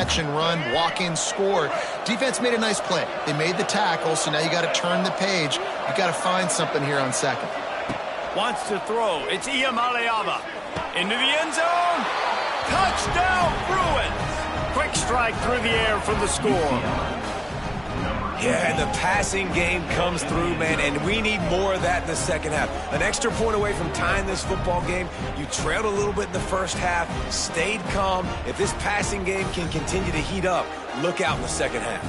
play-action run, walk-in, score. Defense made a nice play. They made the tackle, so now you got to turn the page. You got to find something here on second. Wants to throw. It's Ucla. Into the end zone. Touchdown, Bruins. Quick strike through the air for the score. Yeah, and the passing game comes through, man, and we need more of that in the second half. An extra point away from tying this football game. You trailed a little bit in the first half, stayed calm. If this passing game can continue to heat up, look out in the second half.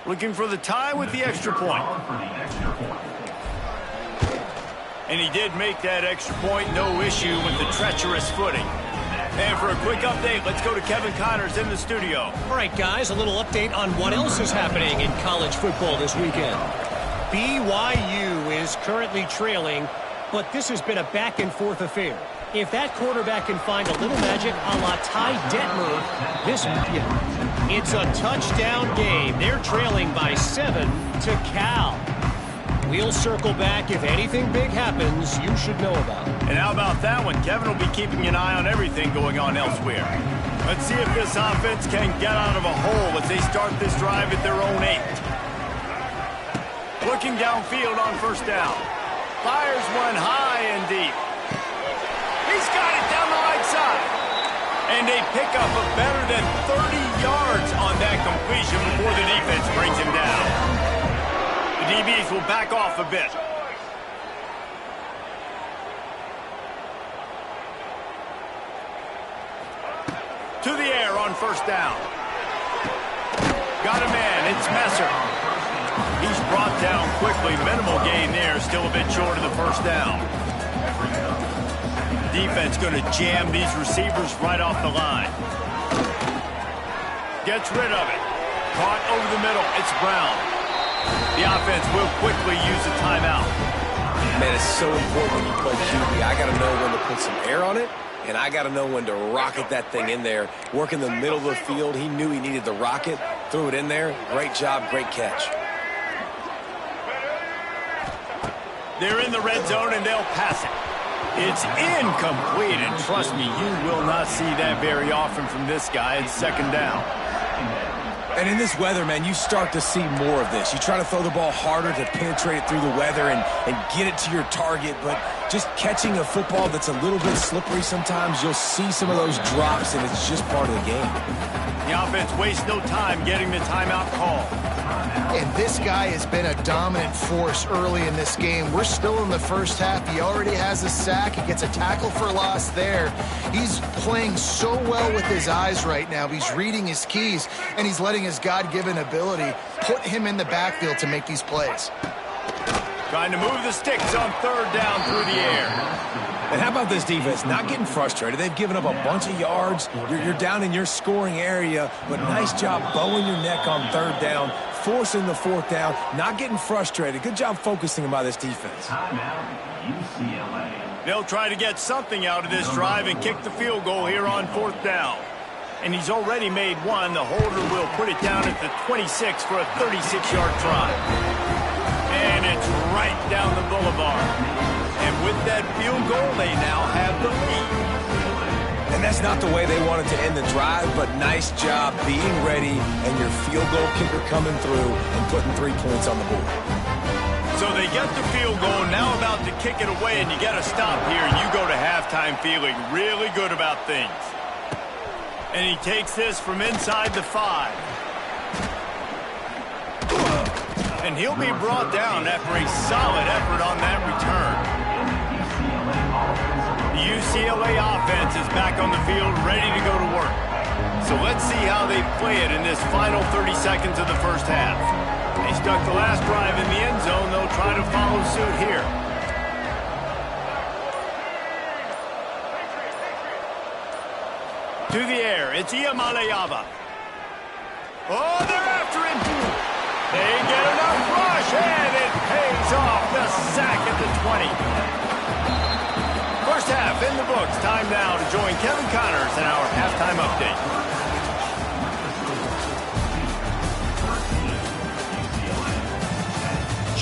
Looking for the tie with the extra point. And he did make that extra point, no issue with the treacherous footing. And for a quick update, let's go to Kevin Connors in the studio. All right, guys, a little update on what else is happening in college football this weekend. BYU is currently trailing, but this has been a back-and-forth affair. If that quarterback can find a little magic a la Ty Detmer, this it's a touchdown game. They're trailing by 7 to Cal. We'll circle back. If anything big happens, you should know about it. And how about that one? Kevin will be keeping an eye on everything going on elsewhere. Let's see if this offense can get out of a hole as they start this drive at their own 8. Looking downfield on first down. Fires one high and deep. He's got it down the right side. And they pick up a better than 30 yards on that completion before the defense brings him down. The DBs will back off a bit. To the air on first down. Got a man. It's Messer. He's brought down quickly. Minimal gain there. Still a bit short of the first down. Defense going to jam these receivers right off the line. Gets rid of it. Caught over the middle. It's Brown. The offense will quickly use a timeout. Man, it's so important when you play QB. I got to know when to put some air on it, and I got to know when to rocket that thing in there. Work in the middle of the field. He knew he needed the rocket. Threw it in there. Great job. Great catch. They're in the red zone, and they'll pass it. It's incomplete, and trust me, you will not see that very often from this guy. It's second down. And in this weather, man, you start to see more of this. You try to throw the ball harder to penetrate it through the weather and get it to your target, but just catching a football that's a little bit slippery sometimes, you'll see some of those drops, and it's just part of the game. The offense wastes no time getting the timeout call. And this guy has been a dominant force early in this game. We're still in the first half. He already has a sack. He gets a tackle for loss there. He's playing so well with his eyes right now. He's reading his keys, and he's letting his God-given ability put him in the backfield to make these plays. Trying to move the sticks on third down through the air. And how about this defense? Not getting frustrated. They've given up a bunch of yards. You're down in your scoring area, but nice job bowing your neck on third down, forcing the fourth down, not getting frustrated. Good job focusing by this defense. They'll try to get something out of this drive and kick the field goal here on fourth down. And he's already made one. The holder will put it down at the 26 for a 36-yard drive. And it's right down the boulevard. And with that field goal, they now have the lead. And that's not the way they wanted to end the drive, but nice job being ready and your field goal kicker coming through and putting 3 points on the board. So they get the field goal, now about to kick it away, and you got to stop here. You go to halftime feeling really good about things. And he takes this from inside the 5. And he'll be brought down after a solid effort on that return. The UCLA offense is back on the field, ready to go to work. So let's see how they play it in this final 30 seconds of the first half. They stuck the last drive in the end zone. They'll try to follow suit here. To the air, it's Ucla. Oh, they're after him. They get enough rush, and it pays off. The sack at the 20. First half in the books. Time now to join Kevin Connors in our halftime update.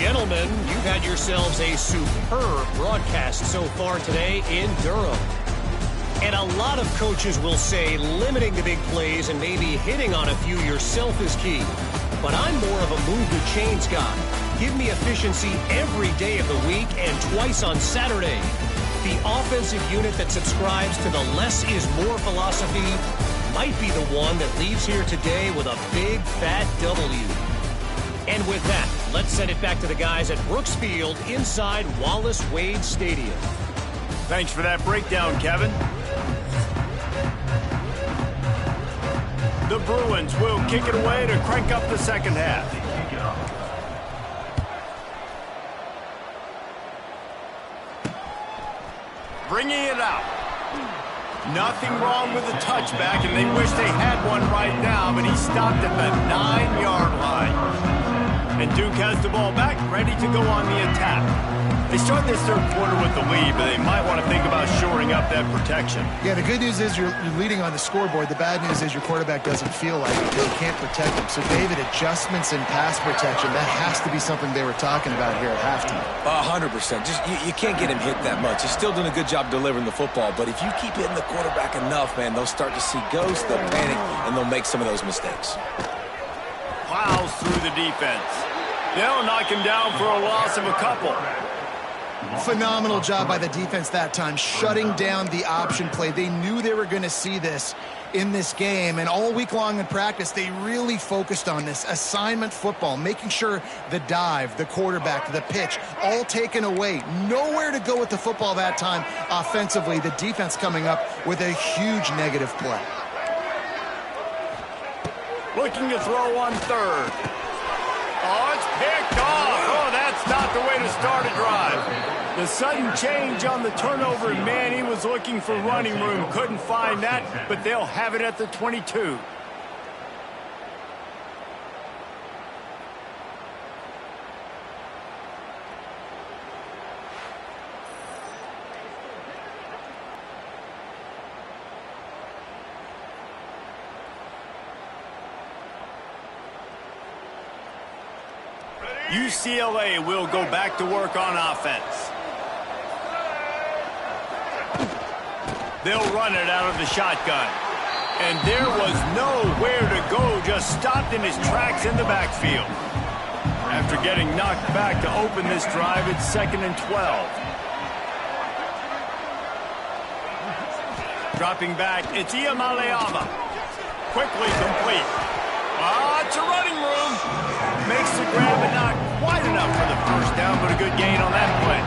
Gentlemen, you've had yourselves a superb broadcast so far today in Durham. And a lot of coaches will say limiting the big plays and maybe hitting on a few yourself is key. But I'm more of a move the chains guy. Give me efficiency every day of the week and twice on Saturday. The offensive unit that subscribes to the less is more philosophy might be the one that leaves here today with a big fat W. And with that, let's send it back to the guys at Brooks Field inside Wallace Wade Stadium. Thanks for that breakdown, Kevin. The Bruins will kick it away to crank up the second half. Bringing it out. Nothing wrong with the touchback, and they wish they had one right now, but he stopped at the 9-yard line. And Duke has the ball back, ready to go on the attack. They start this third quarter with the lead, but they might want to think about shoring up that protection. Yeah, the good news is you're leading on the scoreboard. The bad news is your quarterback doesn't feel like it. They can't protect him. So, David, adjustments in pass protection, that has to be something they were talking about here at halftime. 100%. Just you can't get him hit that much. He's still doing a good job delivering the football, but if you keep hitting the quarterback enough, man, they'll start to see ghosts, they'll panic, and they'll make some of those mistakes. Plows through the defense. They'll knock him down for a loss of a couple. Phenomenal job by the defense that time, shutting down the option play. They knew they were going to see this in this game, and all week long in practice, they really focused on this assignment football, making sure the dive, the quarterback, the pitch, all taken away. Nowhere to go with the football that time offensively. The defense coming up with a huge negative play. Looking to throw on third. Oh, it's picked off. Oh, that's not the way to start a drive. The sudden change on the turnover, man, he was looking for running room. Couldn't find that, but they'll have it at the 22. UCLA will go back to work on offense. They'll run it out of the shotgun. And there was nowhere to go, just stopped in his tracks in the backfield. After getting knocked back to open this drive, it's 2nd and 12. Dropping back, it's Iamaleava. Quickly complete. It's a running room. Makes the grab, but not quite enough for the first down, but a good gain on that play.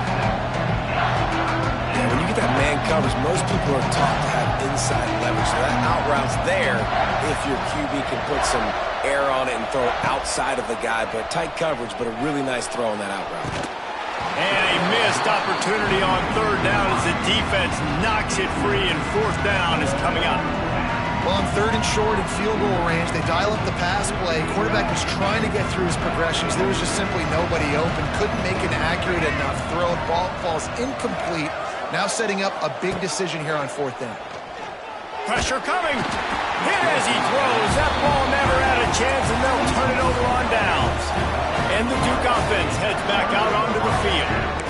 Yeah, when you get that man coverage, most people are taught to have inside leverage. So that out route's there if your QB can put some air on it and throw it outside of the guy. But tight coverage, but a really nice throw on that out route. And a missed opportunity on third down as the defense knocks it free, and fourth down is coming up. Well, on third and short and field goal range, they dial up the pass play. Quarterback was trying to get through his progressions. There was just simply nobody open. Couldn't make an accurate enough throw. Ball falls incomplete. Now setting up a big decision here on fourth down. Pressure coming. Hit as he throws. That ball never had a chance, and they'll turn it over on downs. And the Duke offense heads back out onto the field.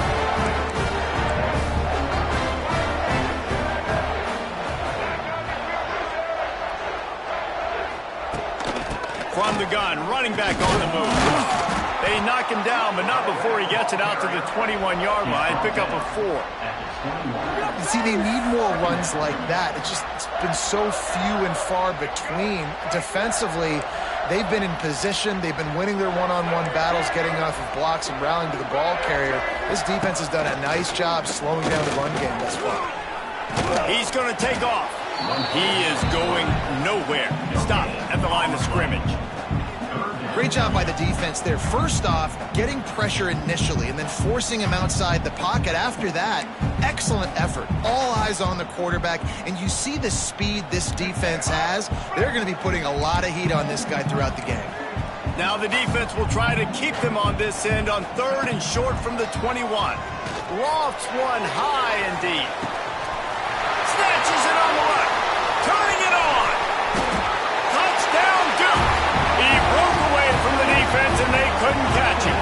From the gun, running back on the move. They knock him down, but not before he gets it out to the 21-yard line. Pick up a 4. See, they need more runs like that. It's been so few and far between. Defensively, they've been in position. They've been winning their one-on-one battles, getting off of blocks and rallying to the ball carrier. This defense has done a nice job slowing down the run game thus far. He's going to take off. He is going nowhere. Stop at the line of scrimmage. Great job by the defense there. First off, getting pressure initially and then forcing him outside the pocket. After that, excellent effort. All eyes on the quarterback, and you see the speed this defense has. They're going to be putting a lot of heat on this guy throughout the game. Now the defense will try to keep them on this end on third and short from the 21. Lofts one high and deep. Snatches it on the left. Turning it on. Touchdown Duke. He broke away from the defense and they couldn't catch him.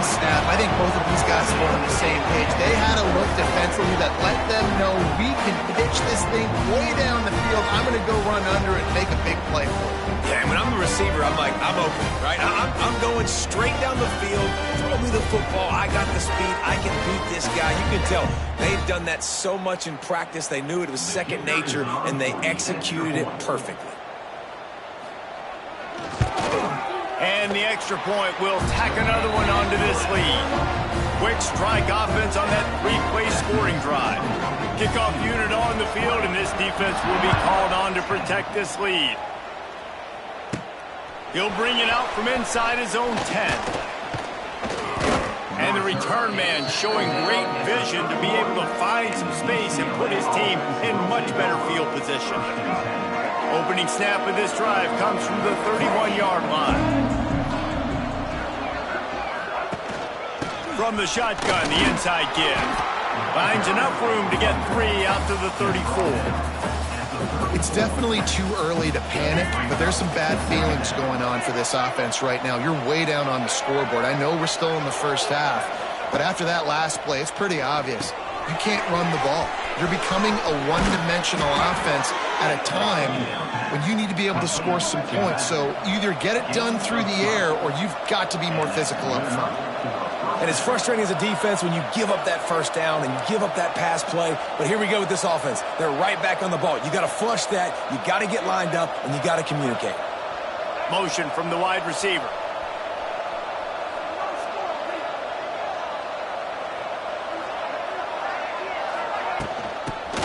snap, I think both of these guys were on the same page. They had a look defensively that let them know we can pitch this thing way down the field. I'm going to go run under it and make a big play for it. Yeah, and when I'm the receiver, I'm like, I'm open, right? I'm going straight down the field. Throw me the football. I got the speed. I can beat this guy. You can tell they've done that so much in practice. They knew it was second nature, and they executed it perfectly. And the extra point will tack another one onto this lead. Quick strike offense on that three-play scoring drive. Kickoff unit on the field, and this defense will be called on to protect this lead. He'll bring it out from inside his own 10. And the return man showing great vision to be able to find some space and put his team in much better field position. Opening snap of this drive comes from the 31-yard line. From the shotgun, the inside give. Finds enough room to get 3 out to the 34. It's definitely too early to panic, but there's some bad feelings going on for this offense right now. You're way down on the scoreboard. I know we're still in the first half, but after that last play, it's pretty obvious. You can't run the ball. You're becoming a one-dimensional offense at a time when you need to be able to score some points. So either get it done through the air or you've got to be more physical up front. And it's frustrating as a defense when you give up that first down and you give up that pass play. But here we go with this offense. They're right back on the ball. You got to flush that. You got to get lined up, and you got to communicate. Motion from the wide receiver.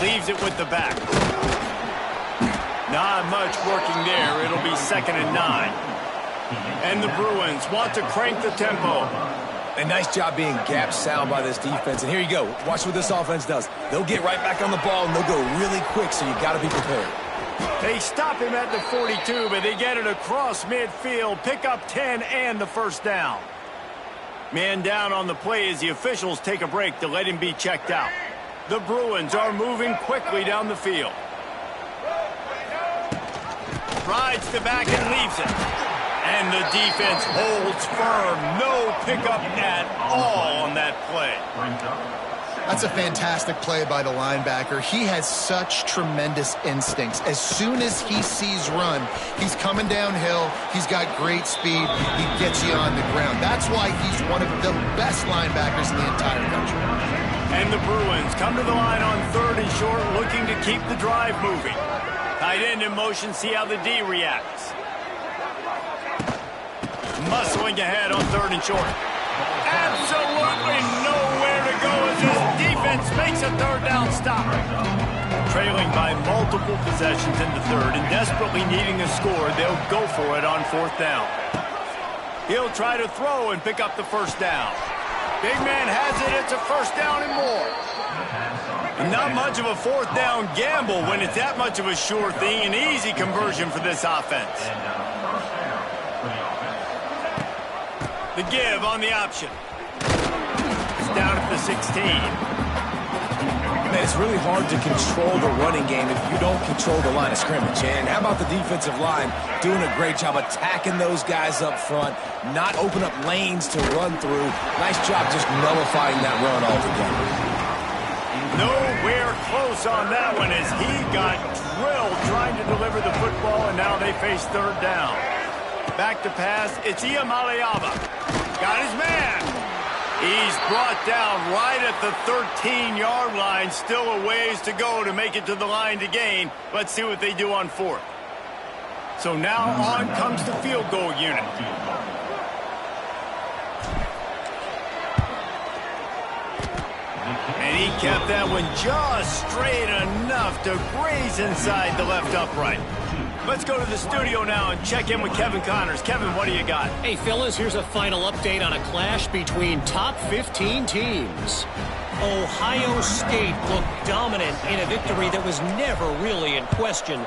Leaves it with the back. Not much working there. It'll be 2nd and 9. And the Bruins want to crank the tempo. A nice job being gap sound by this defense. And here you go. Watch what this offense does. They'll get right back on the ball, and they'll go really quick, so you got to be prepared. They stop him at the 42, but they get it across midfield. Pick up 10 and the first down. Man down on the play as the officials take a break to let him be checked out. The Bruins are moving quickly down the field. Rides the back and leaves it. And the defense holds firm. No pickup at all on that play. That's a fantastic play by the linebacker. He has such tremendous instincts. As soon as he sees run, he's coming downhill. He's got great speed. He gets you on the ground. That's why he's one of the best linebackers in the entire country. And the Bruins come to the line on 3rd and short, looking to keep the drive moving. Tight end in motion, see how the D reacts. Muscling ahead on 3rd and short. Absolutely nowhere to go as this defense makes a 3rd down stop. Trailing by multiple possessions in the 3rd and desperately needing a score, they'll go for it on 4th down. He'll try to throw and pick up the 1st down. Big man has it. It's a 1st down and more. Not much of a 4th down gamble when it's that much of a sure thing. An easy conversion for this offense. The give on the option. It's down at the 16. Man, it's really hard to control the running game if you don't control the line of scrimmage. And how about the defensive line doing a great job attacking those guys up front, not open up lanes to run through. Nice job just nullifying that run altogether. Nowhere close on that one as he got drilled trying to deliver the football, and now they face 3rd down. Back to pass, it's Iamaleava. Got his man. He's brought down right at the 13-yard line. Still a ways to go to make it to the line to gain. Let's see what they do on 4th. So now on comes the field goal unit. And he kept that one just straight enough to graze inside the left upright. Let's go to the studio now and check in with Kevin Connors. Kevin, what do you got? Hey, fellas, here's a final update on a clash between top 15 teams. Ohio State looked dominant in a victory that was never really in question.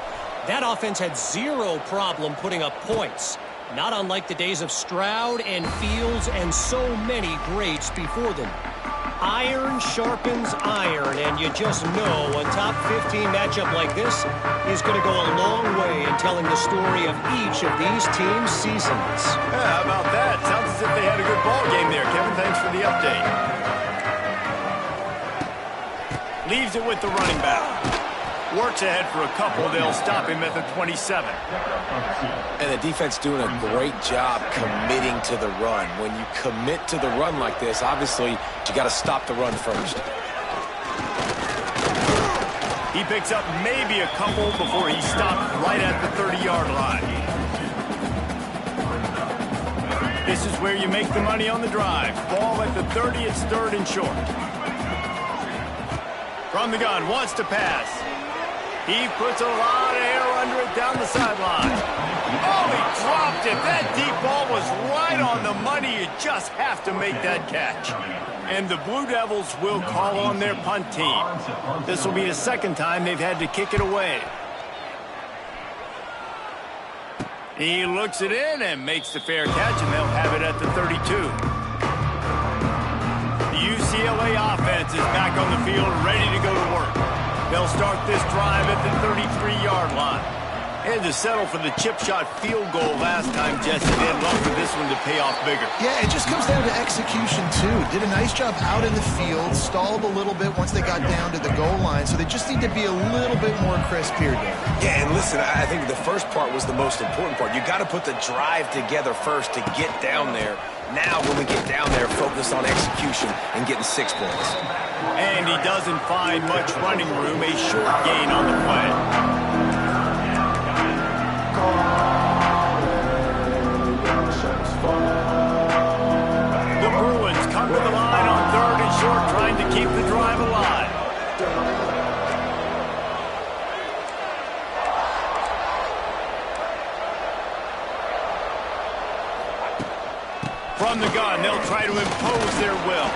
That offense had zero problem putting up points, not unlike the days of Stroud and Fields and so many greats before them. Iron sharpens iron, and you just know a top 15 matchup like this is going to go a long way in telling the story of each of these teams' seasons. Yeah, how about that? Sounds as if they had a good ball game there. Kevin, thanks for the update. Leaves it with the running back. Works ahead for a couple. They'll stop him at the 27. And the defense doing a great job committing to the run. When you commit to the run like this, obviously, you got to stop the run first. He picks up maybe a couple before he stopped right at the 30-yard line. This is where you make the money on the drive. Ball at the 30, it's third and short. From the gun, wants to pass. He puts a lot of air under it down the sideline. Oh, he dropped it. That deep ball was right on the money. You just have to make that catch. And the Blue Devils will call on their punt team. This will be the second time they've had to kick it away. He looks it in and makes the fair catch, and they'll have it at the 32. The UCLA offense is back on the field, ready to go to work. They'll start this drive at the 33-yard line. They had to settle for the chip shot field goal last time, Jesse. They'd love for this one to pay off bigger. Yeah, it just comes down to execution, too. Did a nice job out in the field, stalled a little bit once they got down to the goal line, so they just need to be a little bit more crisp here, Dave. Yeah, and listen, I think the first part was the most important part. You got to put the drive together first to get down there. Now, when we get down there, focus on execution and getting 6 points. And he doesn't find much running room, a short gain on the play. The Bruins come to the line on third and short, trying to keep the drive alive. From the gun, they'll try to impose their will.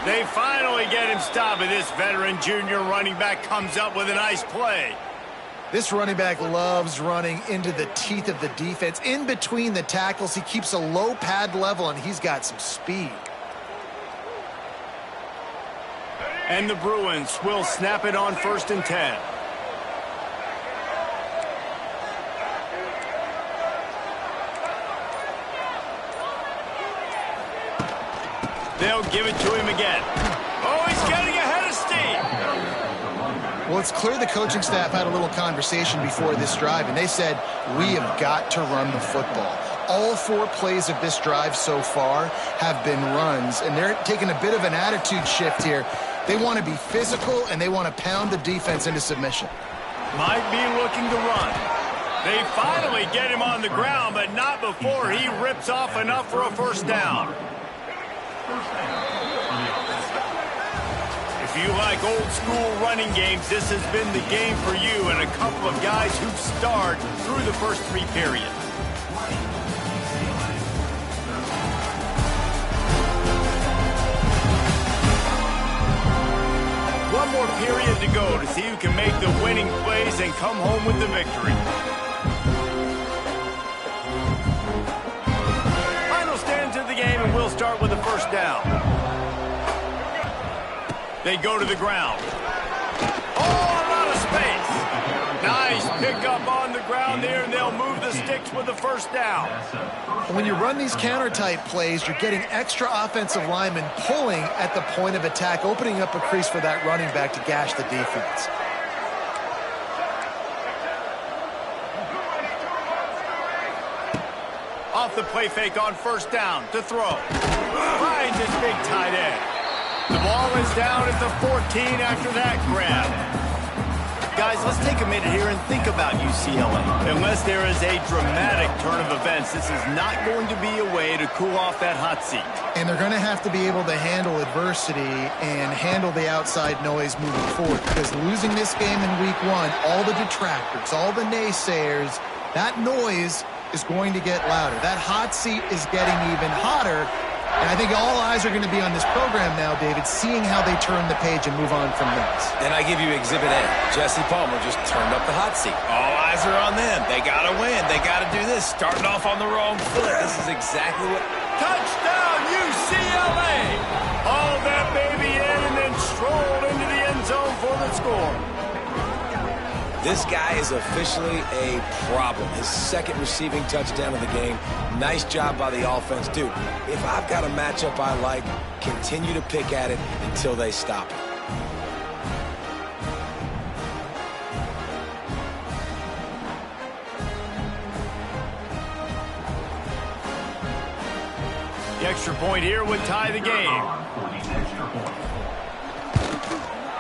They finally get him stopped, and this veteran junior running back comes up with a nice play. This running back loves running into the teeth of the defense. In between the tackles, he keeps a low pad level, and he's got some speed. And the Bruins will snap it on 1st and 10. They'll give it to him again. Oh, he's getting ahead of steam. Well, it's clear the coaching staff had a little conversation before this drive, and they said, we have got to run the football. All 4 plays of this drive so far have been runs, and they're taking a bit of an attitude shift here. They want to be physical, and they want to pound the defense into submission. Might be looking to run. They finally get him on the ground, but not before he rips off enough for a first down. If you like old school running games, this has been the game for you and a couple of guys who've starred through the first 3 periods. One more period to go to see who can make the winning plays and come home with the victory. Final stands of the game, and we'll start with the first down. They go to the ground. Oh, a lot of space. Nice pickup on the ground there, and they'll move the sticks with the first down. And when you run these counter-type plays, you're getting extra offensive linemen pulling at the point of attack, opening up a crease for that running back to gash the defense. Off the play fake on first down to throw. Finds his big tight end. The ball is down at the 14 after that grab. Guys, let's take a minute here and think about UCLA. Unless there is a dramatic turn of events, this is not going to be a way to cool off that hot seat. And they're going to have to be able to handle adversity and handle the outside noise moving forward, because losing this game in week 1, all the detractors, all the naysayers, that noise is going to get louder. That hot seat is getting even hotter. And I think all eyes are going to be on this program now, David, seeing how they turn the page and move on from this. And I give you Exhibit A. Jesse Palmer just turned up the hot seat. All eyes are on them. They got to win. They got to do this. Starting off on the wrong foot. This is exactly what... Touchdown, UCLA! Hauled that baby in and then strolled into the end zone for the score. This guy is officially a problem. His second receiving touchdown of the game. Nice job by the offense. Dude, if I've got a matchup I like, continue to pick at it until they stop it. The extra point here would tie the game.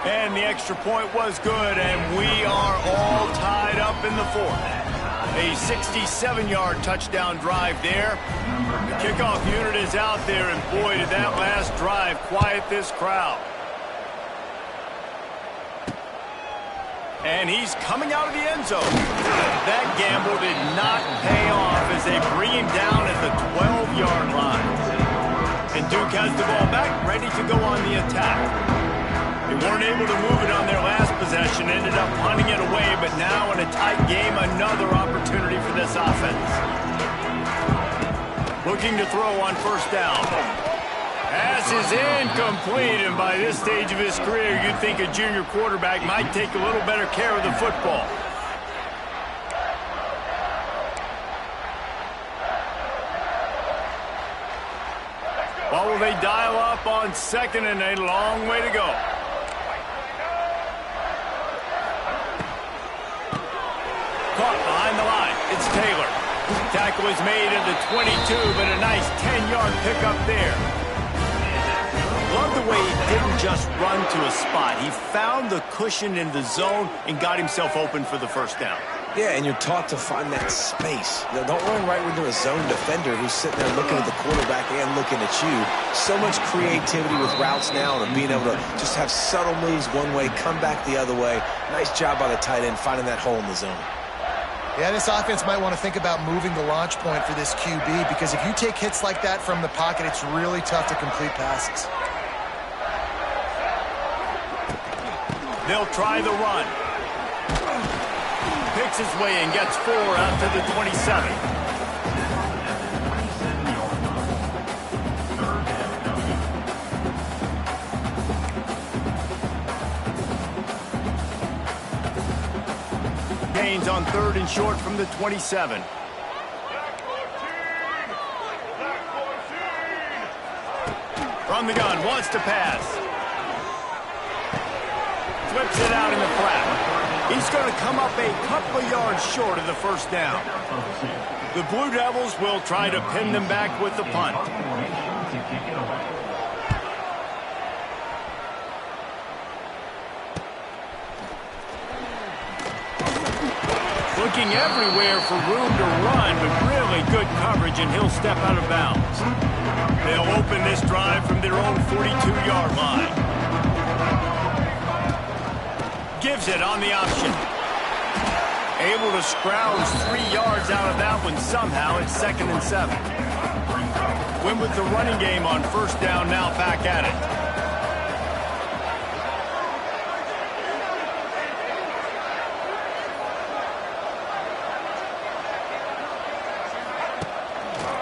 And the extra point was good, and we are all tied up in the fourth. A 67-yard touchdown drive there. The kickoff unit is out there, and boy, did that last drive quiet this crowd. And he's coming out of the end zone. That gamble did not pay off as they bring him down at the 12-yard line. And Duke has the ball back, ready to go on the attack. They weren't able to move it on their last possession, ended up punting it away, but now in a tight game, another opportunity for this offense. Looking to throw on first down. Pass is incomplete, and by this stage of his career, you'd think a junior quarterback might take a little better care of the football. Well, will they dial up on second, and a long way to go. Caught behind the line. It's Taylor. Tackle is made at the 22, but a nice 10-yard pickup there. Love the way he didn't just run to a spot. He found the cushion in the zone and got himself open for the first down. Yeah, and you're taught to find that space. You know, don't run right into a zone defender who's sitting there looking at the quarterback and looking at you. So much creativity with routes now and being able to just have subtle moves one way, come back the other way. Nice job by the tight end finding that hole in the zone. Yeah, this offense might want to think about moving the launch point for this QB, because if you take hits like that from the pocket, it's really tough to complete passes. They'll try the run. Picks his way and gets 4 out to the 27. Gains on 3rd and short from the 27. From the gun, wants to pass. Flips it out in the flat. He's going to come up a couple of yards short of the first down. The Blue Devils will try to pin them back with the punt. Looking everywhere for room to run, but really good coverage, and he'll step out of bounds. They'll open this drive from their own 42-yard line. Gives it on the option. Able to scrounge 3 yards out of that one somehow. It's 2nd and 7. Win with the running game on first down, now back at it.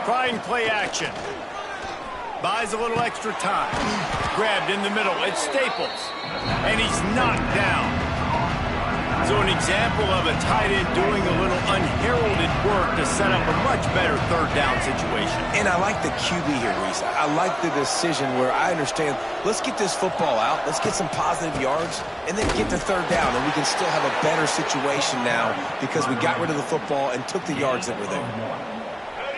Trying play action. Buys a little extra time. Grabbed in the middle. It's Staples. And he's knocked down. So an example of a tight end doing a little unheralded work to set up a much better 3rd down situation. And I like the QB here, Reese. I like the decision where I understand, let's get this football out, let's get some positive yards, and then get to 3rd down, and we can still have a better situation now because we got rid of the football and took the yards that were there.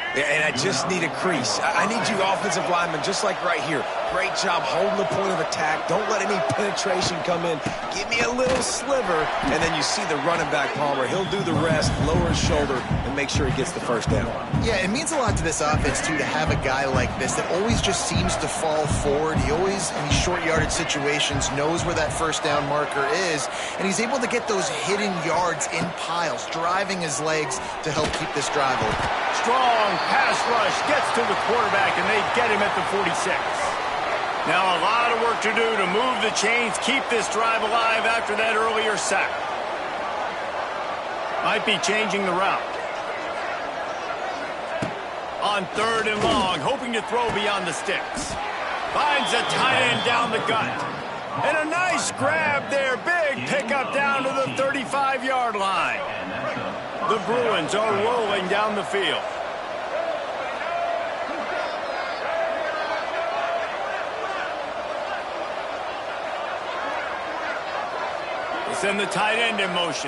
And I just need a crease. I need you offensive linemen, just like right here. Great job holding the point of attack. Don't let any penetration come in. Give me a little sliver, and then you see the running back, Palmer. He'll do the rest, lower his shoulder, and make sure he gets the first down. Yeah, it means a lot to this offense, too, to have a guy like this that always just seems to fall forward. He always, in these short yardage situations, knows where that first down marker is, and he's able to get those hidden yards in piles, driving his legs to help keep this drive open. Strong pass rush gets to the quarterback, and they get him at the 46. Now a lot of work to do to move the chains, keep this drive alive after that earlier sack. Might be changing the route. On 3rd and long, hoping to throw beyond the sticks. Finds a tight end down the gut. And a nice grab there, big Pickup down to the 35-yard line. The Bruins are rolling down the field. Send the tight end in motion.